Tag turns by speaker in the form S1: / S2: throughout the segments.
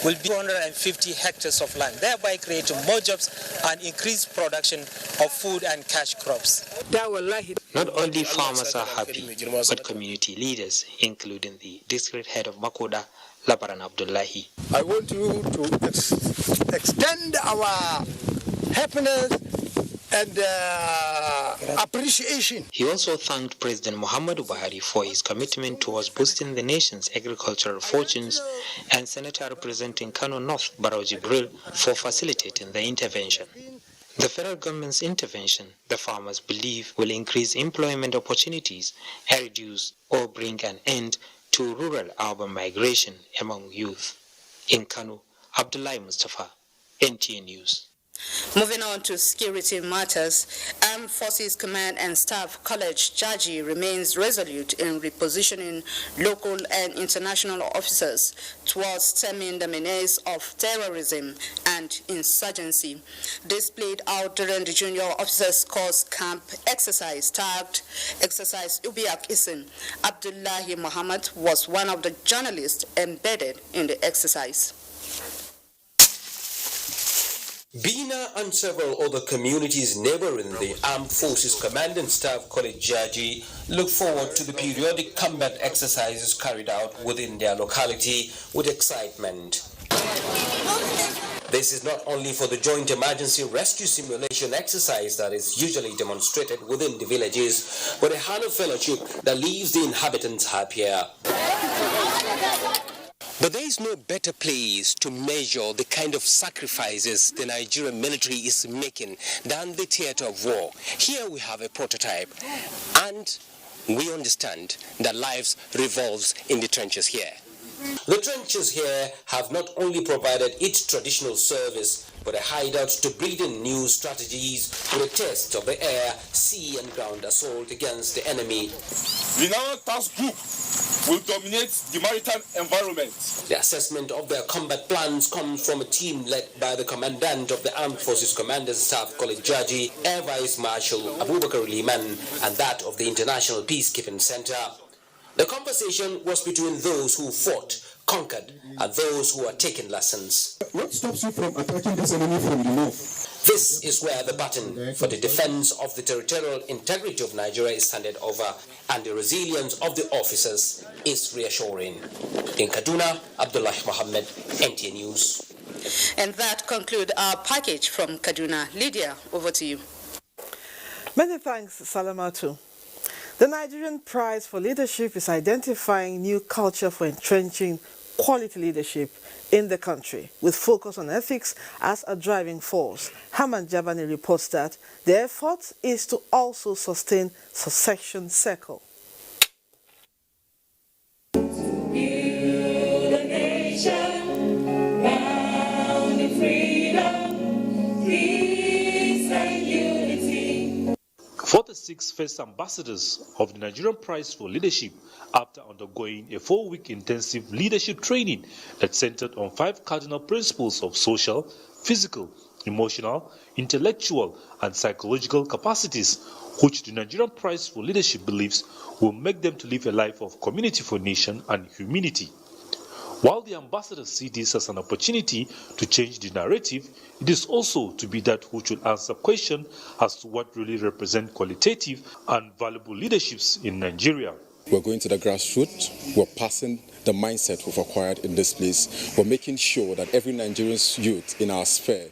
S1: will be 250 hectares of land, thereby creating more jobs and increase production of food and cash crops.
S2: Not only farmers are happy, but community leaders, including the district head of Makoda, Labaran Abdullahi.
S3: I want you to extend our happiness and appreciation.
S2: He also thanked President Muhammadu Buhari for his commitment towards boosting the nation's agricultural fortunes and Senator representing Kano North, Barrow Jibril, for facilitating the intervention. The federal government's intervention, the farmers believe, will increase employment opportunities and reduce or bring an end to rural-urban migration among youth. In Kano, Abdullahi Mustafa, NTA News.
S4: Moving on to security matters, Armed Forces Command and Staff College Jaji remains resolute in repositioning local and international officers towards stemming the menace of terrorism and insurgency. This played out during the Junior Officers Course Camp exercise tagged Exercise Ubiak Isin. Abdullahi Muhammad was one of the journalists embedded in the exercise.
S5: Bina and several other communities neighboring the Armed Forces Command and Staff College Jaji look forward to the periodic combat exercises carried out within their locality with excitement. This is not only for the joint emergency rescue simulation exercise that is usually demonstrated within the villages, but a hand of fellowship that leaves the inhabitants happier.
S6: But there is no better place to measure the kind of sacrifices the Nigerian military is making than the theater of war. Here we have a prototype, and we understand that lives revolves in the trenches here.
S5: The trenches here have not only provided its traditional service, but a hideout to breed in new strategies with a test of the air, sea and ground assault against the enemy.
S7: The Naval Task Group will dominate the maritime environment.
S5: The assessment of their combat plans comes from a team led by the Commandant of the Armed Forces Command and Staff College Jaji, Air Vice Marshal Abubakar Liman, and that of the International Peacekeeping Center. The conversation was between those who fought, conquered, and those who are taking lessons.
S8: What stops you from attacking this enemy from the north?
S5: This is where the baton for the defense of the territorial integrity of Nigeria is handed over, and the resilience of the officers is reassuring. In Kaduna, Abdullah Mohammed, NTA News.
S4: And that concludes our package from Kaduna. Lydia, over to you.
S9: Many thanks, Salamatu. The Nigerian Prize for Leadership is identifying new culture for entrenching quality leadership in the country, with focus on ethics as a driving force. Haman Jabani reports that the effort is to also sustain succession cycle.
S10: For the 6 first ambassadors of the Nigerian Prize for Leadership, after undergoing a 4-week intensive leadership training that centered on 5 cardinal principles of social, physical, emotional, intellectual, and psychological capacities, which the Nigerian Prize for Leadership believes will make them to live a life of community for nation and humanity. While the ambassadors see this as an opportunity to change the narrative, it is also to be that who should answer questions as to what really represents qualitative and valuable leaderships in Nigeria.
S8: We're going to the grassroots. We're passing the mindset we've acquired in this place. We're making sure that every Nigerian youth in our sphere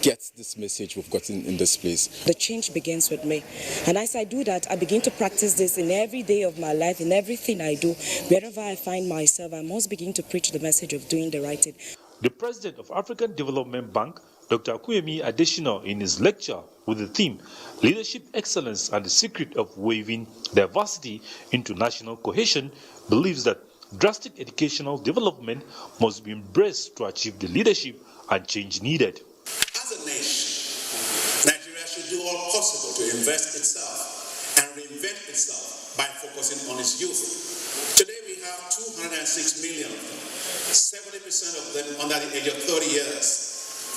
S8: gets this message we've gotten in this place.
S11: The change begins with me. And as I do that, I begin to practice this in every day of my life, in everything I do. Wherever I find myself, I must begin to preach the message of doing the right thing.
S10: The president of African Development Bank, Dr. Akuyemi Adesina, in his lecture with the theme Leadership Excellence and the Secret of Weaving Diversity into National Cohesion, believes that drastic educational development must be embraced to achieve the leadership and change needed.
S12: As a nation, Nigeria should do all possible to invest itself and reinvent itself by focusing on its youth. Today we have 206 million, 70% of them under the age of 30 years.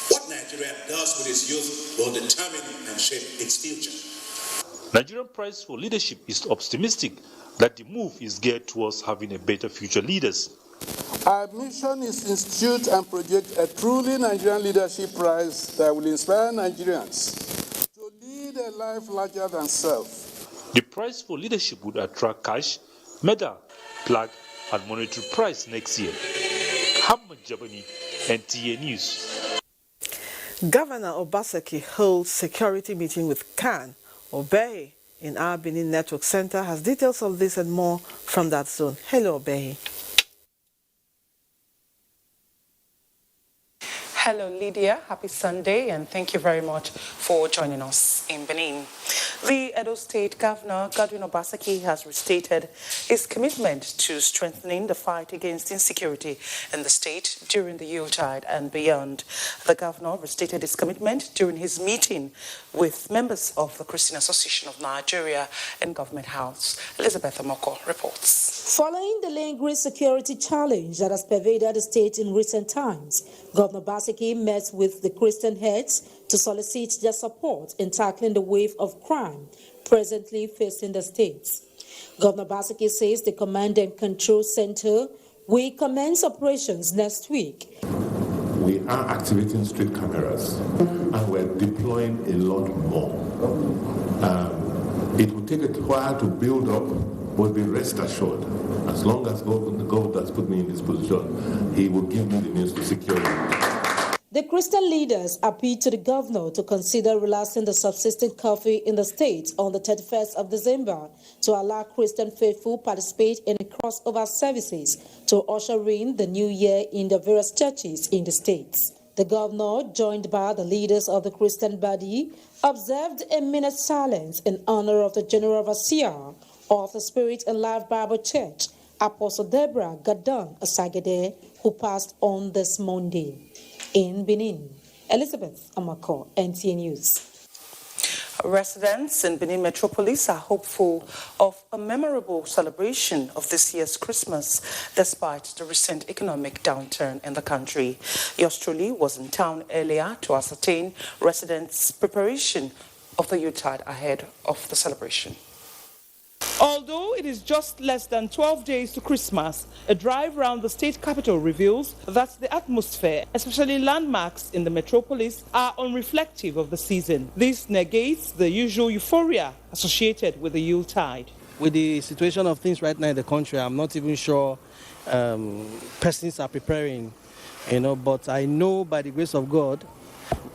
S12: What Nigeria does with its youth will determine and shape its future.
S10: Nigerian Prize for Leadership is optimistic that the move is geared towards having a better future leaders.
S13: Our mission is to institute and project a truly Nigerian leadership prize that will inspire Nigerians to lead a life larger than self.
S10: The prize for leadership would attract cash, medal, plaque, and monetary prize next year. Hamad Jabani, NTA News.
S9: Governor Obaseki holds security meeting with Khan Obey in our Benin Network Center has details of this and more from that zone. Hello, Obey.
S14: Hello, Lydia. Happy Sunday, and thank you very much for joining us in Benin. The Edo State Governor, Godwin Obaseki, has restated his commitment to strengthening the fight against insecurity in the state during the Yuletide and beyond. The governor restated his commitment during his meeting with members of the Christian Association of Nigeria in Government House. Elizabeth Amoko reports.
S15: Following the lingering security challenge that has pervaded the state in recent times, Governor Obaseki met with the Christian heads to solicit their support in tackling the wave of crime presently facing the states. Governor Obaseki says the Command and Control Center will commence operations next week.
S16: We are activating street cameras and we're deploying a lot more. It will take a while to build up, but be rest assured, as long as God has put me in this position, He will give me the means to secure it.
S15: The Christian leaders appealed to the governor to consider relaxing the subsistence curfew in the state on the 31st of December to allow Christian faithful participate in the crossover services to usher in the new year in the various churches in the states. The governor, joined by the leaders of the Christian body, observed a minute silence in honor of the General Overseer of the Spirit and Life Bible Church, Apostle Deborah Gadon Asagede, who passed on this Monday. In Benin, Elizabeth Amako, NTA News.
S14: Residents in Benin Metropolis are hopeful of a memorable celebration of this year's Christmas, despite the recent economic downturn in the country. Yours truly was in town earlier to ascertain residents' preparation of the Yuletide ahead of the celebration. Although it is just less than 12 days to Christmas, a drive around the state capital reveals that the atmosphere, especially landmarks in the metropolis, are unreflective of the season. This negates the usual euphoria associated with the Yuletide.
S17: With the situation of things right now in the country, I'm not even sure persons are preparing, but I know by the grace of God,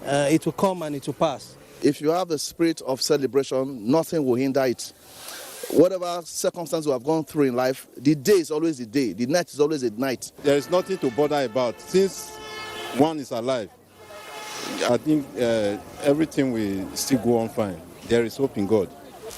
S17: it will come and it will pass.
S18: If you have the spirit of celebration, nothing will hinder it. Whatever circumstance we have gone through in life, the day is always the day, the night is always the night.
S19: There is nothing to bother about. Since one is alive, I think everything will still go on fine. There is hope in God.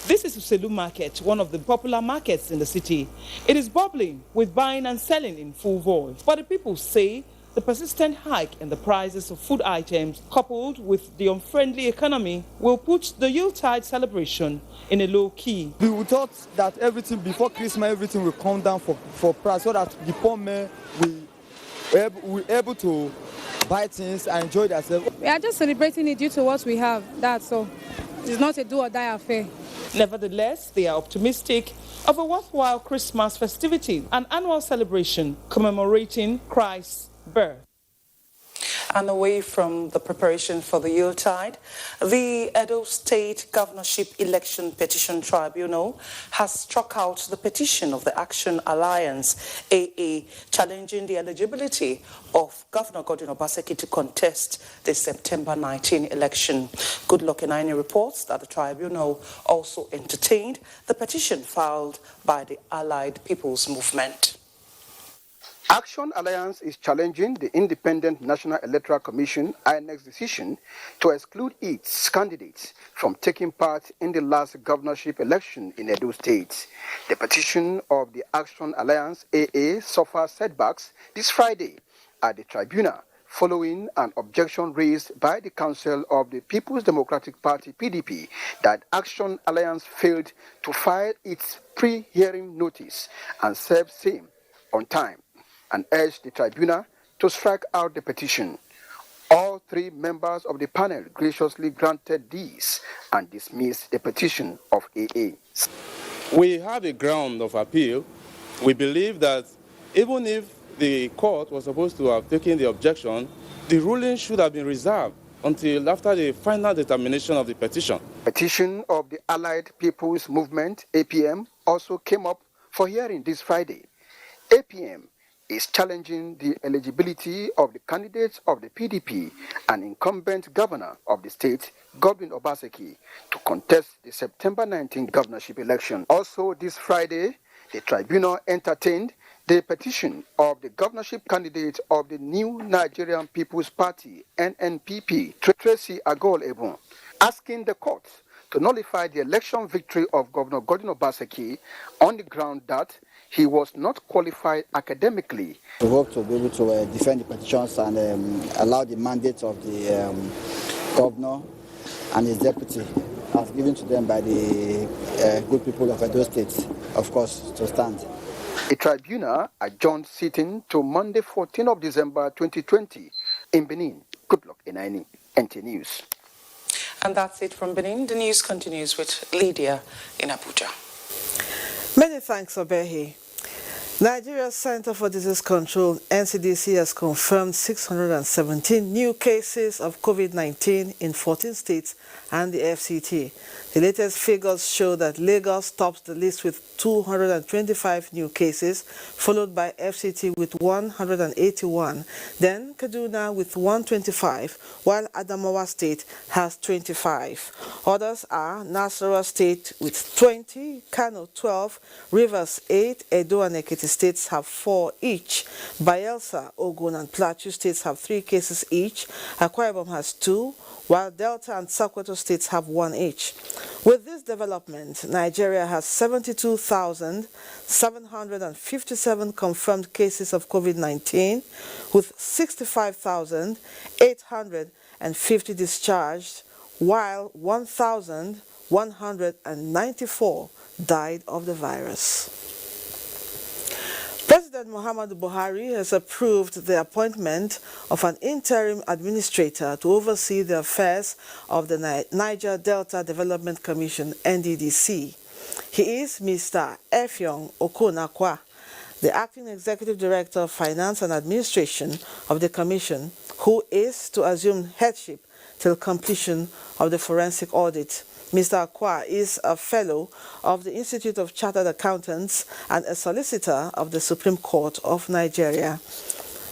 S14: This is Uselu Market, one of the popular markets in the city. It is bubbling with buying and selling in full voice. But the people say the persistent hike in the prices of food items, coupled with the unfriendly economy, will put the Yuletide celebration in a low key.
S20: We thought that everything before Christmas, everything will come down for price, so that the poor men will be able to buy things and enjoy themselves.
S21: We are just celebrating it due to what we have. That's all. It's not a do or die affair.
S14: Nevertheless, they are optimistic of a worthwhile Christmas festivity, an annual celebration commemorating Christ's birth. And away from the preparation for the Yuletide, the Edo State Governorship Election Petition Tribunal has struck out the petition of the Action Alliance, AA, challenging the eligibility of Governor Godwin Obaseki to contest the September 19 election. Goodluck Enaini reports that the tribunal also entertained the petition filed by the Allied People's Movement.
S22: Action Alliance is challenging the Independent National Electoral Commission (INEC's) decision to exclude its candidates from taking part in the last governorship election in Edo State. The petition of the Action Alliance (AA) suffered setbacks this Friday at the tribunal following an objection raised by the Council of the People's Democratic Party (PDP) that Action Alliance failed to file its pre-hearing notice and serve same on time, and urged the tribunal to strike out the petition. All three members of the panel graciously granted these and dismissed the petition of AA.
S19: We have a ground of appeal. We believe that even if
S1: the court was supposed to have taken the objection, the ruling should have been reserved until after the final determination of the petition.
S22: Petition of the Allied People's Movement, APM, also came up for hearing this Friday. APM is challenging the eligibility of the candidates of the PDP and incumbent governor of the state, Godwin Obaseki, to contest the September 19 governorship election. Also this Friday, the tribunal entertained the petition of the governorship candidate of the new Nigerian People's Party, NNPP, Tracy Agol-Ebun, asking the court to nullify the election victory of Governor Godwin Obaseki on the ground that he was not qualified academically.
S3: We hope to be able to defend the petitions and allow the mandate of the governor and his deputy, as given to them by the good people of Edo State, of course, to stand.
S22: A tribunal adjourned sitting to Monday, 14th of December 2020 in Benin. Good luck, Enaini. NTA News.
S14: And that's it from Benin. The news continues with Lydia in Abuja.
S9: Many thanks, Obehi. Nigeria's Center for Disease Control, NCDC, has confirmed 617 new cases of COVID-19 in 14 states and the FCT. The latest figures show that Lagos tops the list with 225 new cases, followed by FCT with 181, then Kaduna with 125, while Adamawa State has 25. Others are Nasarawa State with 20, Kano 12, Rivers 8, Edo and Ekiti states have 4 each. Bayelsa, Ogun and Plateau states have 3 cases each. Akwa Ibom has 2, while Delta and Sokoto states have 1 each. With this development, Nigeria has 72,757 confirmed cases of COVID-19, with 65,850 discharged, while 1,194 died of the virus. President Muhammadu Buhari has approved the appointment of an interim administrator to oversee the affairs of the Niger Delta Development Commission, Nddc. He is Mr. Effiong Okonakwa, the acting executive director of finance and administration of the commission, who is to assume headship till completion of the forensic audit. Mr. Akwa is a fellow of the Institute of Chartered Accountants and a solicitor of the Supreme Court of Nigeria.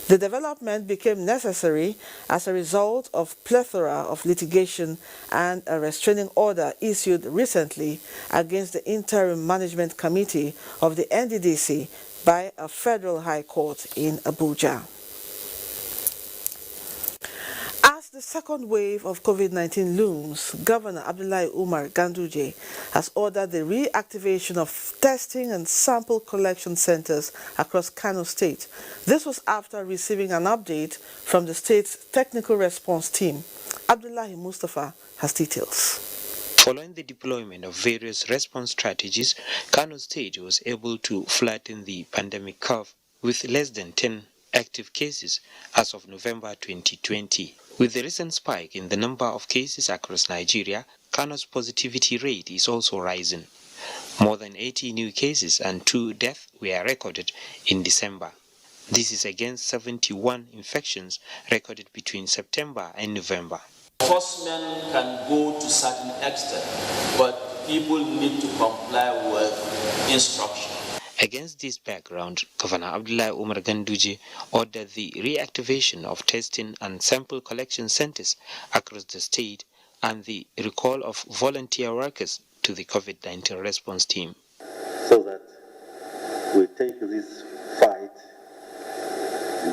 S9: The development became necessary as a result of plethora of litigation and a restraining order issued recently against the Interim Management Committee of the Nddc by a federal high court in Abuja. As the second wave of COVID-19 looms, Governor Abdullahi Umar Ganduje has ordered the reactivation of testing and sample collection centers across Kano State. This was after receiving an update from the state's technical response team. Abdullahi Mustafa has details.
S2: Following the deployment of various response strategies, Kano State was able to flatten the pandemic curve with less than 10 active cases as of November 2020. With the recent spike in the number of cases across Nigeria, Kano's positivity rate is also rising. More than 80 new cases and 2 deaths were recorded in December. This is against 71 infections recorded between September and November.
S23: Enforcement can go to certain extent, but people need to comply with instruction.
S2: Against this background, Governor Abdullahi Umar Ganduje ordered the reactivation of testing and sample collection centers across the state and the recall of volunteer workers to the COVID-19 response team.
S24: So that we take this fight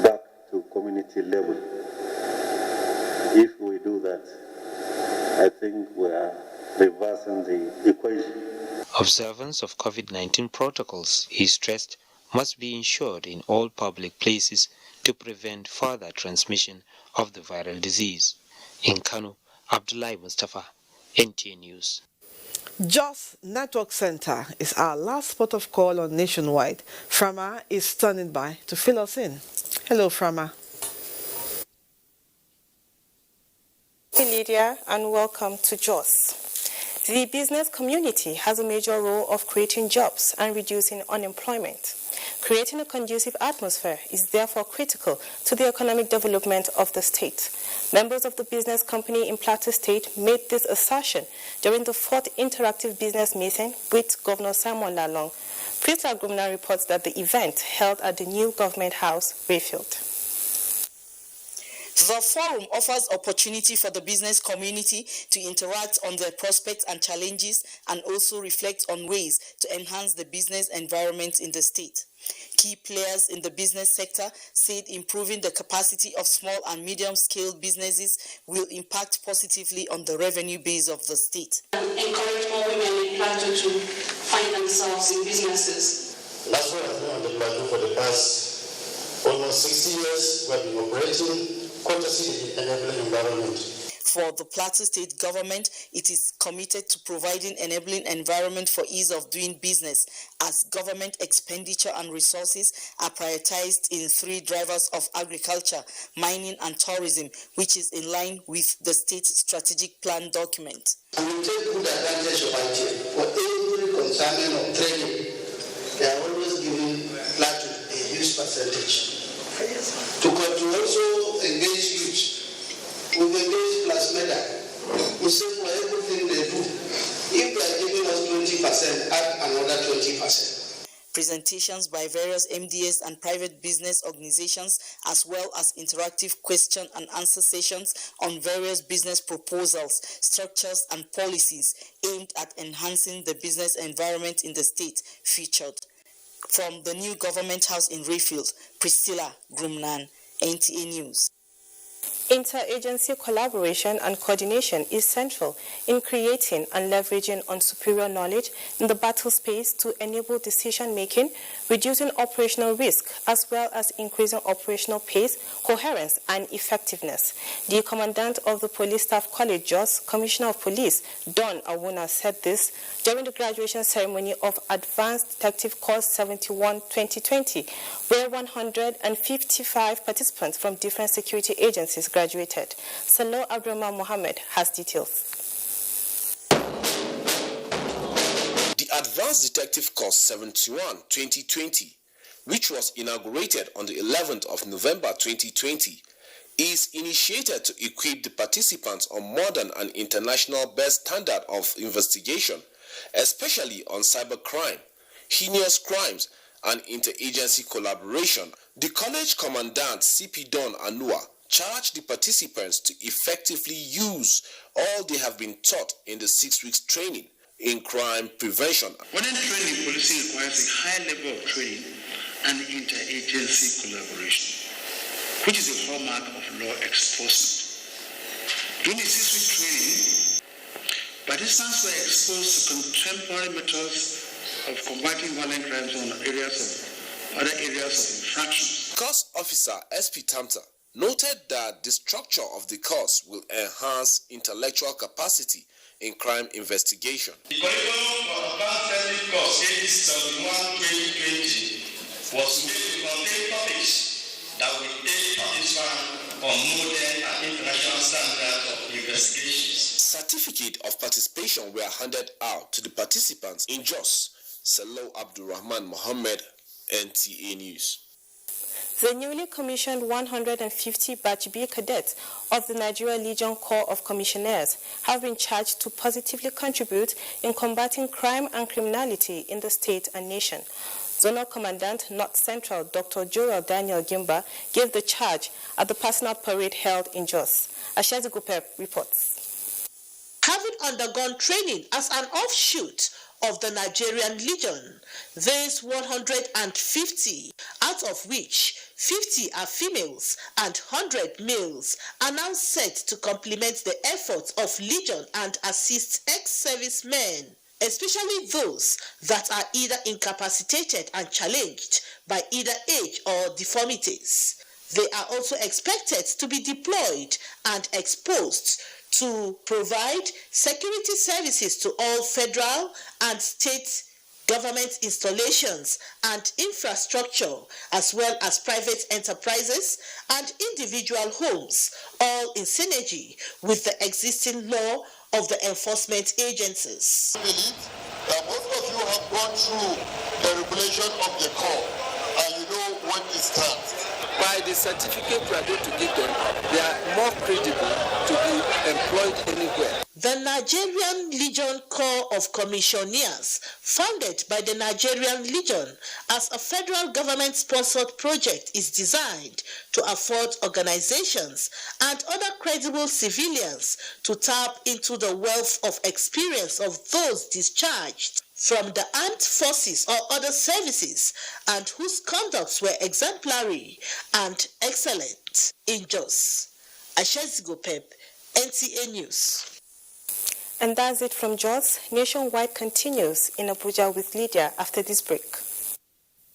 S24: back to community level. If we do that, I think we are reversing the equation.
S2: Observance of COVID-19 protocols, he stressed, must be ensured in all public places to prevent further transmission of the viral disease. In Kano, Abdullahi Mustafa, NTA News.
S9: Jos Network Center is our last spot of call on Nationwide. Frama is standing by to fill us in. Hello, Frama.
S25: Hey, Lydia, and welcome to Jos. The business community has a major role of creating jobs and reducing unemployment. Creating a conducive atmosphere is therefore critical to the economic development of the state. Members of the business company in Plateau State made this assertion during the 4th interactive business meeting with Governor Simon Lalong. Priscilla Grumna reports that the event held at the new government house, Rayfield.
S4: The forum offers opportunity for the business community to interact on their prospects and challenges and also reflect on ways to enhance the business environment in the state. Key players in the business sector said improving the capacity of small and medium-scale businesses will impact positively on the revenue base of the state.
S5: Encourage more women in Plateau to find themselves in businesses.
S6: That's what I've done on the Plateau for the past almost 60 years. We have been operating courtesy of the enabling environment.
S4: For the Plateau State government, it is committed to providing enabling environment for ease of doing business as government expenditure and resources are prioritized in 3 drivers of agriculture, mining and tourism, which is in line with the state's strategic plan document.
S6: We will take good advantage of IT for every concerning of training. They are always giving Plateau a huge percentage. To also engage youth. We've engaged Plus Meda. We say for everything they do, if they are giving us 20%, add another 20%.
S4: Presentations by various MDAs and private business organizations, as well as interactive question and answer sessions on various business proposals, structures, and policies aimed at enhancing the business environment in the state featured. From the new government house in Rayfield, Priscilla Grumnan, NTA News.
S25: Interagency collaboration and coordination is central in creating and leveraging on superior knowledge in the battle space to enable decision-making, reducing operational risk, as well as increasing operational pace, coherence, and effectiveness. The Commandant of the Police Staff College, Jos, Commissioner of Police, Don Awuna, said this during the graduation ceremony of Advanced Detective Course 71-2020, where 155 participants from different security agencies graduated. Salo Abdurrahman Mohammed has details.
S7: The Advanced Detective Course 71-2020, which was inaugurated on the 11th of November 2020, is initiated to equip the participants on modern and international best standard of investigation, especially on cybercrime, heinous crimes, and interagency collaboration. The college commandant, CP Don Anua, charged the participants to effectively use all they have been taught in the 6 weeks training in crime prevention.
S8: Modern training policy requires a high level of training and interagency collaboration, which is a hallmark of law enforcement. During the 6 week training, participants were exposed to contemporary methods of combating violent crimes on other areas of infraction.
S7: Course officer SP Tamta noted that the structure of the course will enhance intellectual capacity in crime investigation.
S8: The curriculum for Advanced Detective Course 71-2020 was made to contain topics that will aid participants on modern and international standards of investigations.
S7: Certificate of participation were handed out to the participants in Jos. Salo Abdurrahman Mohammed, NTA News.
S25: The newly commissioned 150 Batch B cadets of the Nigerian Legion Corps of Commissioners have been charged to positively contribute in combating crime and criminality in the state and nation. Zonal Commandant North Central Dr. Joel Daniel Gimba gave the charge at the personal parade held in Jos. Ashazi Gupep reports.
S26: Having undergone training as an offshoot of the Nigerian Legion, these 150, out of which 50 are females and 100 males, are now set to complement the efforts of Legion and assist ex-servicemen, especially those that are either incapacitated and challenged by either age or deformities. They are also expected to be deployed and exposed to provide security services to all federal and state government installations and infrastructure, as well as private enterprises and individual homes, all in synergy with the existing law of the enforcement agencies.
S6: I believe that most of you have gone through the regulation of the Corps,
S10: when it starts?
S11: By the certificate we are going to give them, they are more credible to be employed anywhere.
S26: The Nigerian Legion Corps of Commissioners, founded by the Nigerian Legion as a federal government-sponsored project, is designed to afford organizations and other credible civilians to tap into the wealth of experience of those discharged from the armed forces or other services and whose conducts were exemplary and excellent in Jos. Ashezigo Pep, NTA News.
S25: And that's it from Jos. Nationwide continues in Abuja with Lydia after this break.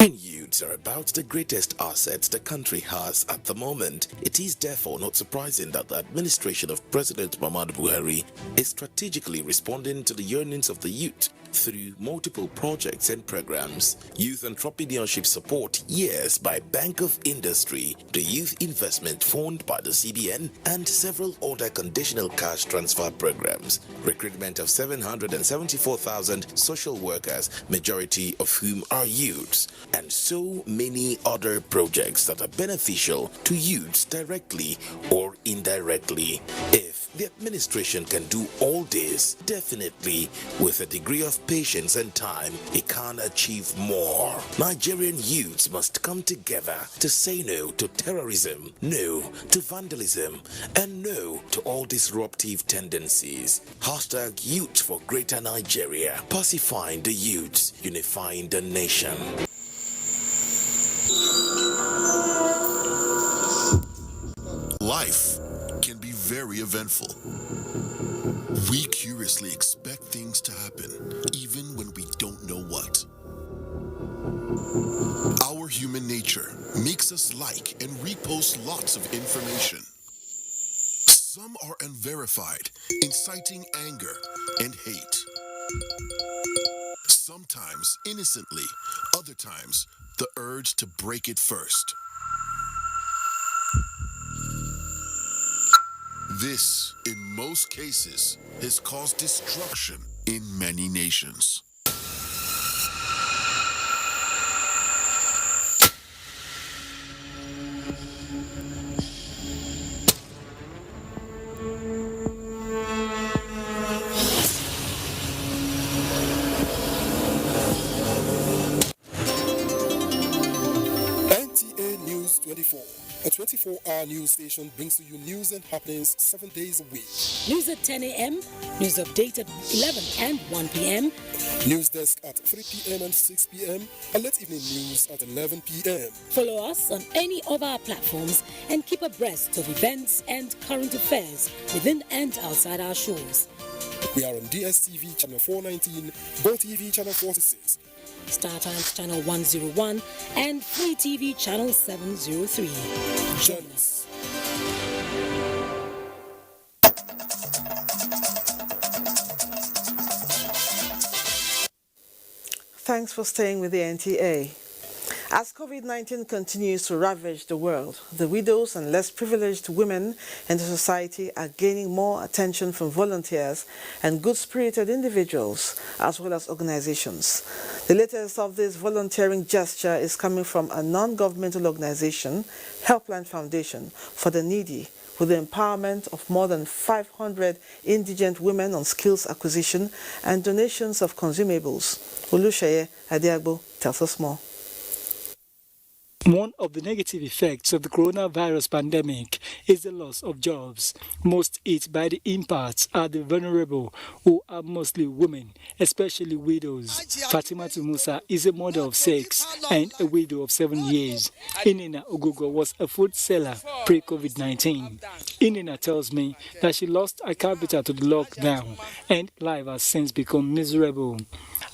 S12: Youths are about the greatest assets the country has at the moment. It is therefore not surprising that the administration of President Muhammadu Buhari is strategically responding to the yearnings of the youth through multiple projects and programs. Youth Entrepreneurship Support Years by Bank of Industry, the Youth Investment Fund by the CBN, and several other conditional cash transfer programs. Recruitment of 774,000 social workers, majority of whom are youths, and so many other projects that are beneficial to youths directly or indirectly. If the administration can do all this, definitely with a degree of patience and time, it can achieve more. Nigerian youths must come together to say no to terrorism, no to vandalism, and no to all disruptive tendencies. Hashtag Youth for Greater Nigeria. Pacifying the youths, unifying the nation.
S13: Life can be very eventful. We curiously expect things to happen, even when we don't know what. Our human nature makes us like and repost lots of information. Some are unverified, inciting anger and hate. Sometimes innocently, other times the urge to break it first. This, in most cases, has caused destruction in many nations.
S15: NTA News 24. A 24-hour news station brings to you news and happenings 7 days a week.
S16: News at 10 a.m., news update at 11 and 1 p.m.
S15: News desk at 3 p.m. and 6 p.m. and late evening news at 11 p.m.
S16: Follow us on any of our platforms and keep abreast of events and current affairs within and outside our shores.
S15: We are on DSTV channel 419, GoTV channel 46,
S16: Star Times channel 101 and Free TV channel 703. Join us.
S9: Thanks for staying with the NTA. As COVID-19 continues to ravage the world, the widows and less privileged women in the society are gaining more attention from volunteers and good-spirited individuals, as well as organizations. The latest of this volunteering gesture is coming from a non-governmental organization, Helpline Foundation for the Needy, with the empowerment of more than 500 indigent women on skills acquisition and donations of consumables. Olusheye Adiagbo tells us more.
S27: One of the negative effects of the coronavirus pandemic is the loss of jobs. Most hit by the impacts are the vulnerable, who are mostly women, especially widows. Fatima Musa is a mother of 6 and a widow of 7 years. Inina Ogogo was a food seller pre-COVID-19. Inina tells me that she lost her capital to the lockdown and life has since become miserable.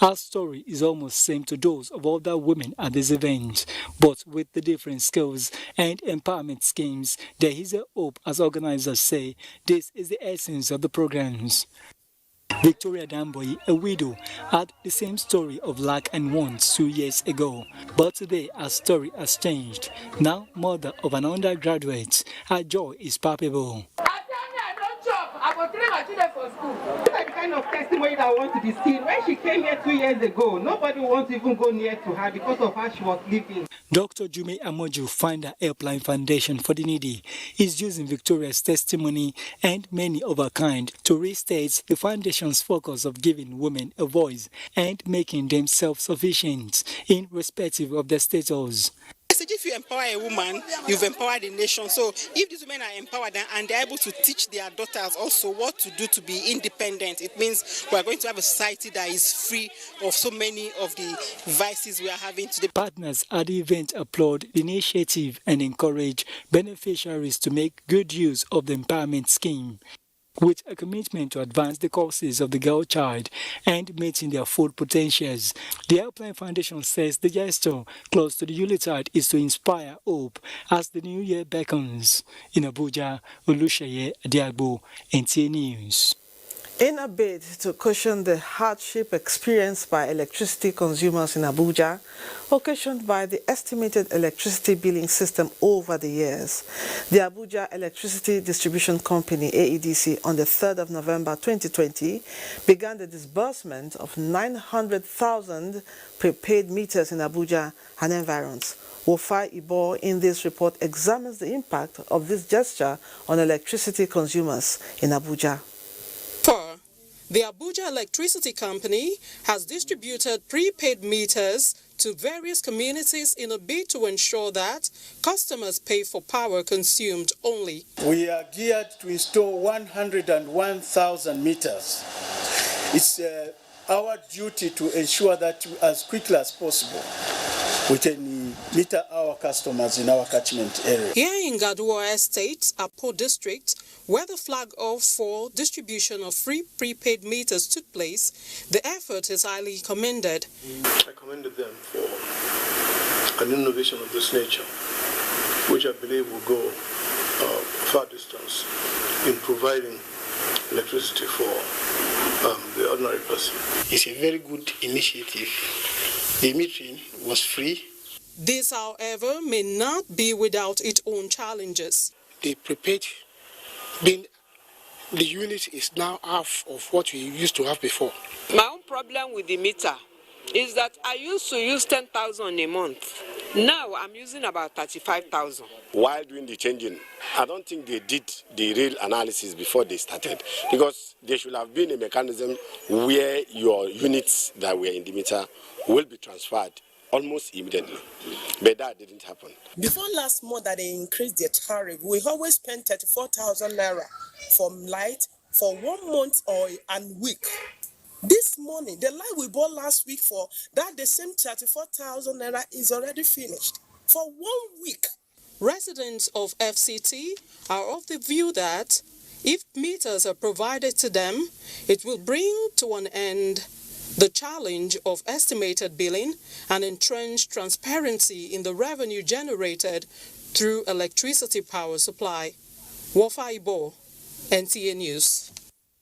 S27: Her story is almost same to those of other women at this event, but with the different skills and empowerment schemes, there is a hope, as organizers say. This is the essence of the programs. Victoria Damboy, a widow, had the same story of lack and want 2 years ago, but today her story has changed. Now mother of an undergraduate, her joy is palpable.
S1: will train my children for school. These are the kind of testimony that I want to be seen. When she came here 2 years ago, nobody wants to even go near to her because of how she was living.
S27: Dr. Jume Amoju, founder Helpline Foundation for the Needy, is using Victoria's testimony and many of her kind to restate the foundation's focus of giving women a voice and making them self-sufficient, irrespective of their status.
S10: If you empower a woman, you've empowered the nation. So if these women are empowered and they're able to teach their daughters also what to do to be independent, it means we're going to have a society that is free of so many of the vices we are having today.
S27: Partners at the event applaud the initiative and encourage beneficiaries to make good use of the empowerment scheme, with a commitment to advance the causes of the girl child and meeting their full potentials. The Helpline Foundation says the gesture close to the Yuletide is to inspire hope as the new year beckons. In Abuja, Olusheye Adiagbo, NTA News.
S9: In a bid to cushion the hardship experienced by electricity consumers in Abuja, occasioned by the estimated electricity billing system over the years, the Abuja Electricity Distribution Company, AEDC, on the 3rd of November 2020, began the disbursement of 900,000 prepaid meters in Abuja and environs. Wofai Ibo in this report examines the impact of this gesture on electricity consumers in Abuja.
S17: The Abuja Electricity Company has distributed prepaid meters to various communities in a bid to ensure that customers pay for power consumed only.
S18: We are geared to install 101,000 meters. It's our duty to ensure that as quickly as possible we can meter our customers in our catchment area.
S17: Here in Gaduwa Estate, Apo District, where the flag off for distribution of free prepaid meters took place, the effort is highly commended.
S19: I commended them for an innovation of this nature, which I believe will go far distance in providing electricity for the ordinary person.
S20: It's a very good initiative. The metering was free.
S17: This, however, may not be without its own challenges.
S20: The prepaid being the unit is now half of what we used to have before.
S21: My own problem with the meter is that I used to use 10,000 a month. Now I'm using about 35,000.
S28: While doing the changing, I don't think they did the real analysis before they started, because there should have been a mechanism where your units that were in the meter will be transferred almost immediately, but that didn't happen.
S29: Before last month that they increased the tariff, we always spent 34,000 naira for light for 1 month or a week. This morning, the light we bought last week for that the same 34,000 naira is already finished for 1 week.
S17: Residents of FCT are of the view that if meters are provided to them, it will bring to an end the challenge of estimated billing and entrench transparency in the revenue generated through electricity power supply. Wofai Ibo, NTA News.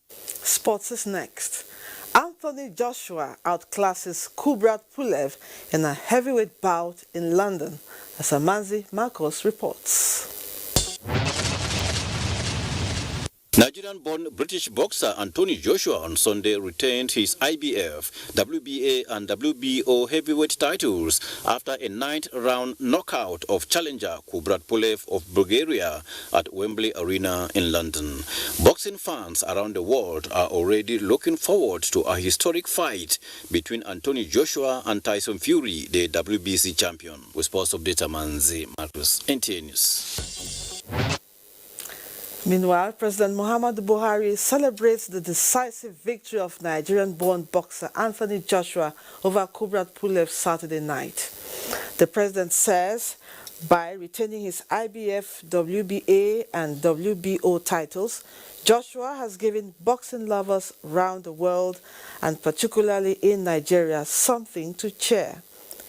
S9: Sports is next. Anthony Joshua outclasses Kubrat Pulev in a heavyweight bout in London, as Amanzi Marcos reports.
S30: Nigerian-born British boxer Anthony Joshua on Sunday retained his IBF, WBA and WBO heavyweight titles after a ninth-round knockout of challenger Kubrat Pulev of Bulgaria at Wembley Arena in London. Boxing fans around the world are already looking forward to a historic fight between Anthony Joshua and Tyson Fury, the WBC champion. With sports update, Manzi Marcus, NTA News.
S9: Meanwhile, President Muhammadu Buhari celebrates the decisive victory of Nigerian-born boxer Anthony Joshua over Kubrat Pulev Saturday night. The president says by retaining his IBF, WBA and WBO titles, Joshua has given boxing lovers around the world, and particularly in Nigeria, something to cheer.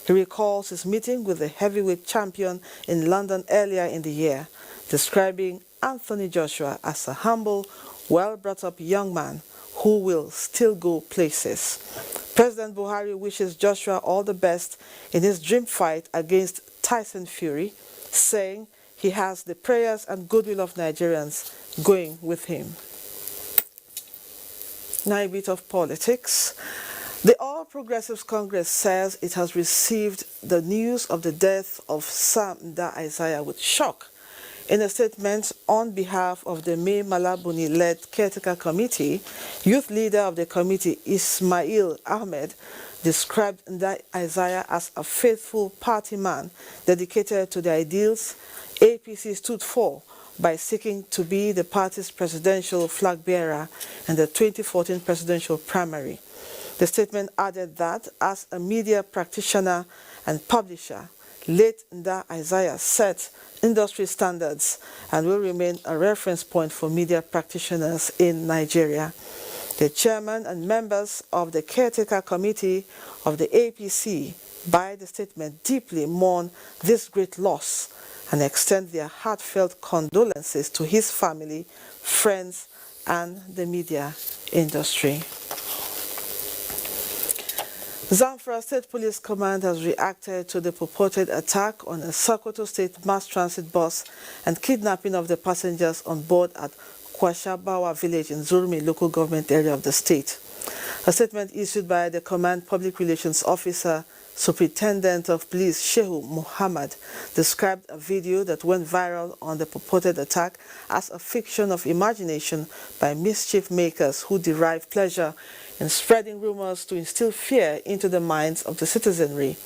S9: He recalls his meeting with the heavyweight champion in London earlier in the year, describing Anthony Joshua as a humble, well-brought-up young man who will still go places. President Buhari wishes Joshua all the best in his dream fight against Tyson Fury, saying he has the prayers and goodwill of Nigerians going with him. Now a bit of politics. The All Progressives Congress says it has received the news of the death of Sam Nda Isaiah with shock. In a statement on behalf of the May Malabuni-led caretaker committee, youth leader of the committee Ismail Ahmed described Nda Isaiah as a faithful party man dedicated to the ideals APC stood for by seeking to be the party's presidential flag bearer in the 2014 presidential primary. The statement added that as a media practitioner and publisher, late Nda Isaiah set industry standards and will remain a reference point for media practitioners in Nigeria. The chairman and members of the caretaker committee of the APC, by the statement, deeply mourn this great loss and extend their heartfelt condolences to his family, friends, and the media industry. Zamfara State Police Command has reacted to the purported attack on a Sokoto State mass transit bus and kidnapping of the passengers on board at Kwashabawa village in Zurmi local government area of the state. A statement issued by the Command Public Relations Officer, Superintendent of Police Shehu Muhammad, described a video that went viral on the purported attack as a fiction of imagination by mischief makers who derive pleasure in spreading rumors to instill fear into the minds of the citizenry.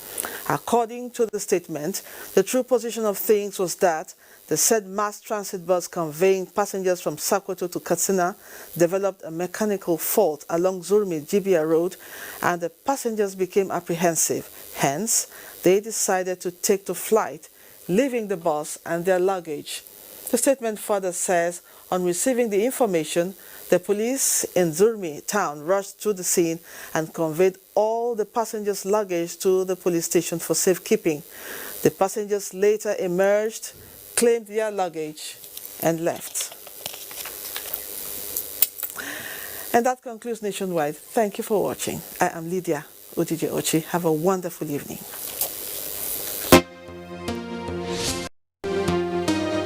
S9: According to the statement, the true position of things was that the said mass transit bus conveying passengers from Sokoto to Katsina developed a mechanical fault along Zurmi-Jibia Road and the passengers became apprehensive. Hence, they decided to take to flight, leaving the bus and their luggage. The statement further says, on receiving the information, the police in Zurmi town rushed to the scene and conveyed all the passengers' luggage to the police station for safekeeping. The passengers later emerged, claimed their luggage, and left. And that concludes Nationwide. Thank you for watching. I am Lydia Odije Ochi. Have a wonderful evening.